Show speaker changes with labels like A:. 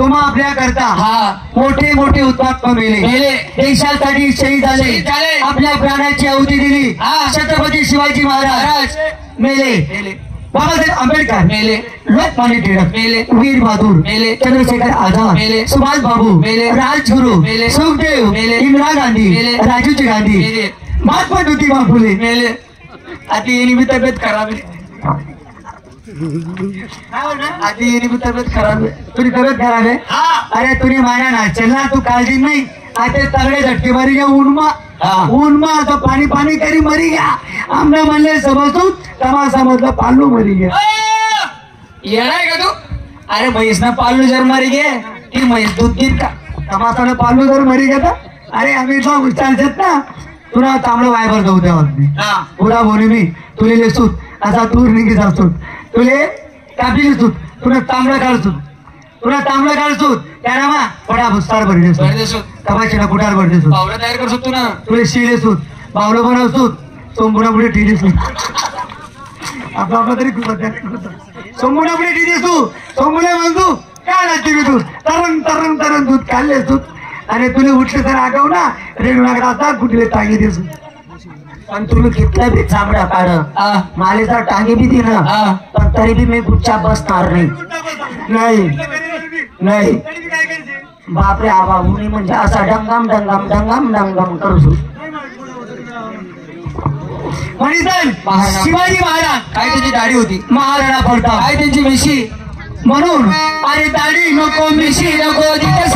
A: तुम्हा आपल्या करता मोठे मोठे हुतात्मा मेले, देशासाठी शहीद झाले, आपल्या प्राणाची आहुती दिली. छत्रपती शिवाजी महाराज मेले, बाबासाहेब आंबेडकर मेले, लोकमान्य टिळक मेले, वीर बहादूर मेले, चंद्रशेखर आझाद मेले, सुभाष बाबू मेले, राजगुरू मेले, सुखदेव मेले, इंदिरा गांधी मेले, राजीव गांधी मेले, महात्मा ज्योतिबा फुले मेले. आता येणी भी तब्येत खराब आहे, आता येणी भी तब्येत खराब आहे. तुझी तब्येत खराब आहे? अरे तुझी माया ना चलना, तू काळजी नाही. आता तगडे झटके मारी गया ऊनमा तो पाणी पाणी करी मरी गया. आमने म्हणले समजून तमाशा मधलं पालू मरी गया. येणार का तू? अरे म्हैस ना पालू जर मरी गे ती म्हैस दूध देत का? तमाशानं पालू जर मरी गेला. अरे आम्ही जाऊ चालतात ना, तुला तांबडं वायवर जाऊ द्या. पुरा बोली मी तुले लेसूत असा तूर निघी जासूत, तुले कापी लेसूत, तुला तांबडं काढसूत, तुला तांबडं काढसूत. त्याला मा पडा भुस्तार भरदेसूत, कपाशीला कुटार भरदेसूत, पावलं तयार करसूत. तुला तुले शिलेसूत, पावलं बनवसूत, सोमपुणा पुढे ठिदेसूत. आपला आपला तरी सोमपुणा पुढे ठिदेसू, सोमपुणा म्हणतो काय लागते मी दूध तरण तरण तरण दूध काढले सूत. आणि तुला उठले तर आगाव ना रेणूनाकडे असा कुठले टांगे देसू. पण तुम्ही घेतला बी चांबडा काढ, मालेचा टांगे बी दे ना, पण तरी बी मी गुच्छा बसणार नाही. नाही बापरे, आबा उनी म्हणजे असा डंगाम डंगाम डंगाम डंगाम करू. शिवाजी महाराज काय त्यांची दाढी होती, महाराणा प्रताप काय त्यांची मिशी, म्हणून अरे दाढी नको मिशी नको जिथे